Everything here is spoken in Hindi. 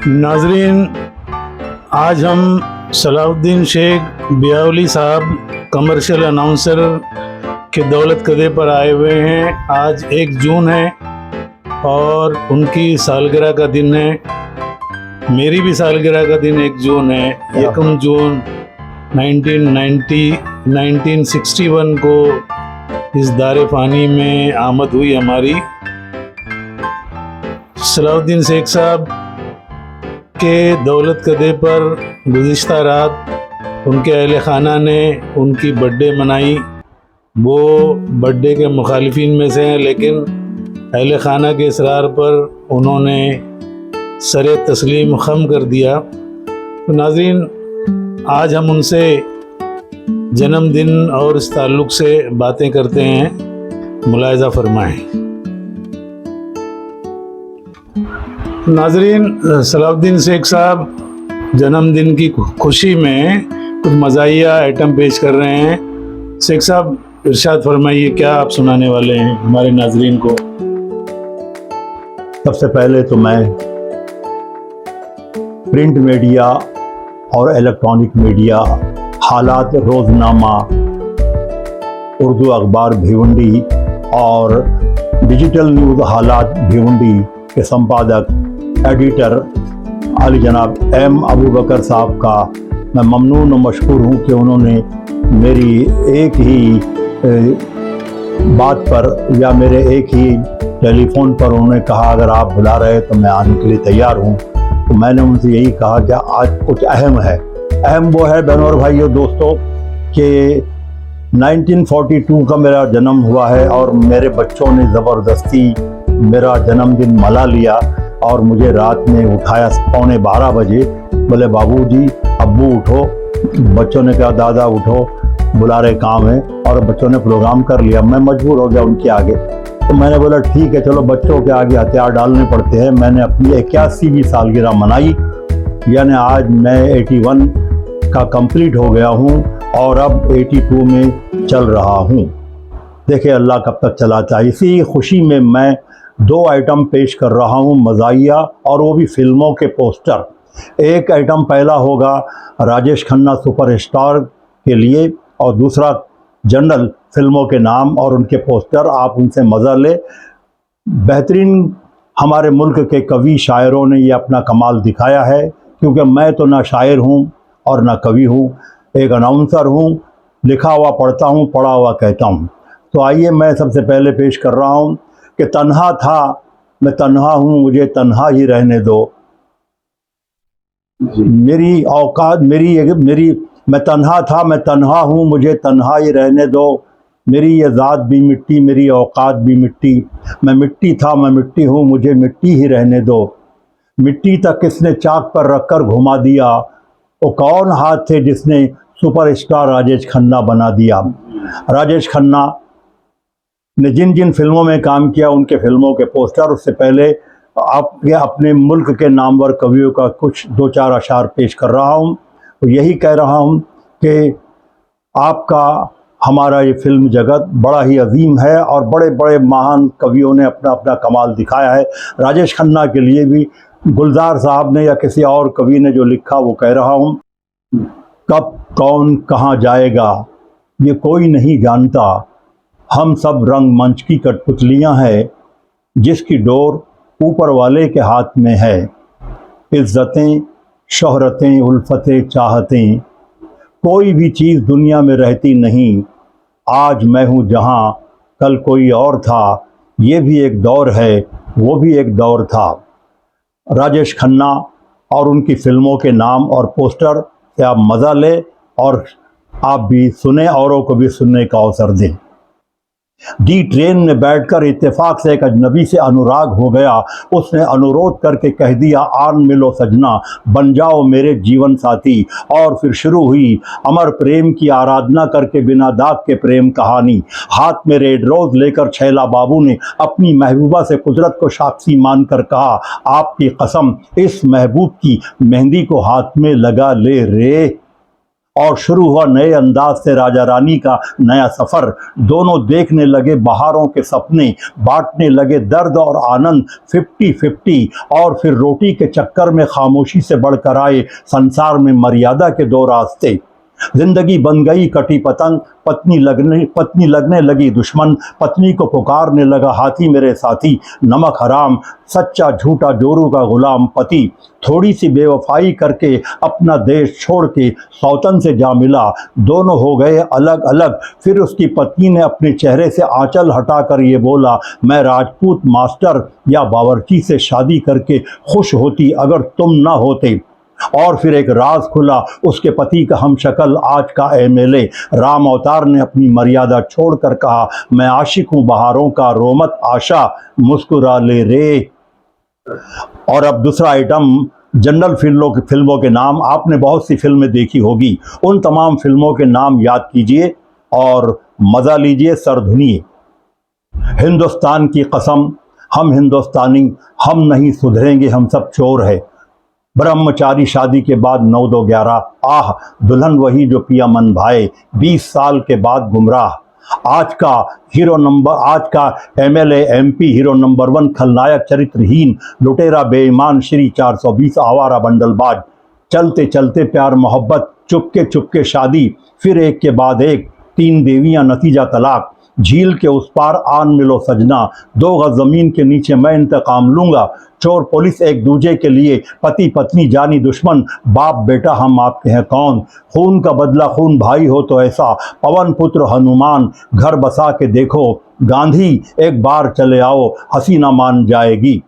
नाजरीन, आज हम सलाउद्दीन शेख बियावली साहब कमर्शियल अनाउंसर के दौलत कदे पर आए हुए हैं। आज 1 जून है और उनकी सालगिरह का दिन है। मेरी भी सालगिरह का दिन 1 जून है। 1 जून 1961 को इस दारे फ़ानी में आमद हुई हमारी। सलाउद्दीन शेख साहब के दौलत कदे पर गुज़िश्ता रात उनके अहल खाना ने उनकी बर्थडे मनाई। वो बर्थडे के मुखालिफिन में से हैं, लेकिन अहल खाना के इसरार पर उन्होंने सरे तस्लीम ख़म कर दिया। तो नाज़रीन, आज हम उनसे जन्मदिन और इस ताल्लुक़ से बातें करते हैं। मुलाहिज़ा फरमाएँ। नाज़रीन, सलाउद्दीन शेख साहब जन्मदिन की खुशी में कुछ मज़ाहिया आइटम पेश कर रहे हैं। शेख साहब, इरशाद फरमाइए, क्या आप सुनाने वाले हैं हमारे नाज़रीन को? सबसे पहले तो मैं प्रिंट मीडिया और इलेक्ट्रॉनिक मीडिया, हालात रोज़नामा, उर्दू अखबार भिवंडी और डिजिटल न्यूज़ हालात भिवंडी के संपादक एडिटर अली जनाब एम अबू बकर साहब का मैं ममनून और मशकूर हूँ कि उन्होंने मेरी एक ही बात पर या मेरे एक ही टेलीफोन पर उन्होंने कहा अगर आप बुला रहे तो मैं आने के लिए तैयार हूँ। तो मैंने उनसे यही कहा कि आज कुछ अहम है। अहम वो है बहनों और भाइयों दोस्तों कि 1942 का मेरा जन्म हुआ है और मेरे बच्चों ने ज़बरदस्ती मेरा जन्मदिन मना लिया और मुझे रात में उठाया 11:15 बजे। बोले बाबूजी, अब्बू उठो। बच्चों ने कहा दादा उठो, बुला रहे काम है, और बच्चों ने प्रोग्राम कर लिया। मैं मजबूर हो गया उनके आगे। तो मैंने बोला ठीक है, चलो बच्चों के आगे हथियार डालने पड़ते हैं। मैंने अपनी 81वीं सालगिरह मनाई, यानी आज मैं 81 का कंप्लीट हो गया हूँ और अब 82 में चल रहा हूँ। देखिए अल्लाह कब तक चलाता है। इसी खुशी में मैं 2 आइटम पेश कर रहा हूँ, मज़ाहिया, और वो भी फिल्मों के पोस्टर। एक आइटम पहला होगा राजेश खन्ना सुपरस्टार के लिए और दूसरा जनरल फिल्मों के नाम और उनके पोस्टर। आप उनसे मज़ा ले। बेहतरीन हमारे मुल्क के कवि शायरों ने ये अपना कमाल दिखाया है, क्योंकि मैं तो ना शायर हूँ और ना कवि हूँ, एक अनाउंसर हूँ। लिखा हुआ पढ़ता हूँ, पढ़ा हुआ कहता हूँ। तो आइए मैं सबसे पहले पेश कर रहा हूँ कि तन्हा था मैं तन्हा हूँ, मुझे तन्हा ही रहने दो। मेरी औकात मेरी मैं तन्हा था मैं तन्हा हूँ, मुझे तन्हा ही रहने दो। मेरी ये ज़ात भी मिट्टी, मेरी औकात भी मिट्टी। मैं मिट्टी था मैं मिट्टी हूँ, मुझे मिट्टी ही रहने दो। मिट्टी तक किसने चाक पर रखकर घुमा दिया, वो कौन हाथ थे जिसने सुपरस्टार राजेश खन्ना बना दिया। राजेश खन्ना ने जिन जिन फिल्मों में काम किया उनके फिल्मों के पोस्टर। उससे पहले आपके अपने मुल्क के नामवर कवियों का कुछ 2-4 अशार पेश कर रहा हूँ। तो यही कह रहा हूँ कि आपका हमारा ये फिल्म जगत बड़ा ही अजीम है और बड़े बड़े महान कवियों ने अपना अपना कमाल दिखाया है। राजेश खन्ना के लिए भी गुलजार साहब ने या किसी और कवि ने जो लिखा वो कह रहा हूँ। कब कौन कहाँ जाएगा ये कोई नहीं जानता, हम सब रंग मंच की कठपुतलियाँ हैं, जिसकी डोर ऊपर वाले के हाथ में है। इज़्ज़तें शोहरतें उल्फतें चाहतें, कोई भी चीज़ दुनिया में रहती नहीं। आज मैं हूँ जहाँ कल कोई और था, ये भी एक दौर है वो भी एक दौर था। राजेश खन्ना और उनकी फिल्मों के नाम और पोस्टर से आप मज़ा लें और आप भी सुने, औरों को भी सुनने का अवसर दें। डी ट्रेन में बैठकर इत्तेफाक से एक अजनबी से अनुराग हो गया। उसने अनुरोध करके कह दिया आन मिलो सजना, बन जाओ मेरे जीवन साथी। और फिर शुरू हुई अमर प्रेम की आराधना करके बिना दाग के प्रेम कहानी। हाथ में रेड रोज लेकर छैला बाबू ने अपनी महबूबा से कुदरत को साक्षी मानकर कहा, आपकी कसम इस महबूब की मेहंदी को हाथ में लगा ले रे। और शुरू हुआ नए अंदाज से राजा रानी का नया सफ़र। दोनों देखने लगे बहारों के सपने, बांटने लगे दर्द और आनंद 50-50, और फिर रोटी के चक्कर में खामोशी से बढ़कर आए संसार में मर्यादा के दो रास्ते। जिंदगी बन गई कटी पतंग, पत्नी लगने लगी दुश्मन, पत्नी को पुकारने लगा हाथी मेरे साथी। नमक हराम, सच्चा झूठा जोरू का गुलाम पति, थोड़ी सी बेवफाई करके अपना देश छोड़ के सौतन से जा मिला। दोनों हो गए अलग अलग। फिर उसकी पत्नी ने अपने चेहरे से आंचल हटाकर ये बोला, मैं राजपूत मास्टर या बावर्ची से शादी करके खुश होती अगर तुम ना होते। और फिर एक राज खुला, उसके पति का हमशक्ल आज का एमएलए राम अवतार ने अपनी मर्यादा छोड़कर कहा, मैं आशिक हूँ बहारों का, रोमत आशा मुस्कुरा ले रे। और अब दूसरा आइटम, जनरल फिल्मों के नाम। आपने बहुत सी फिल्में देखी होगी, उन तमाम फिल्मों के नाम याद कीजिए और मज़ा लीजिए, सर धुनिए। हिंदुस्तान की कसम, हम हिंदुस्तानी, हम नहीं सुधरेंगे, हम सब चोर है। ब्रह्मचारी, शादी के बाद 9-2-11, आह दुल्हन वही जो पिया मन भाए, 20 साल के बाद गुमराह। आज का एमएलए एमपी हीरो नंबर 1, खलनायक चरित्रहीन, लुटेरा बेईमान, श्री 420, आवारा बंडलबाज। चलते चलते प्यार मोहब्बत, चुपके चुपके शादी, फिर एक के बाद एक, 3 देवियां, नतीजा तलाक। झील के उस पार आन मिलो सजना, 2 गज जमीन के नीचे मैं इंतकाम लूंगा। चोर पुलिस एक दूजे के लिए, पति पत्नी जानी दुश्मन, बाप बेटा हम आपके हैं कौन। खून का बदला खून भाई हो तो ऐसा, पवन पुत्र हनुमान, घर बसा के देखो गांधी, एक बार चले आओ हसीना मान जाएगी।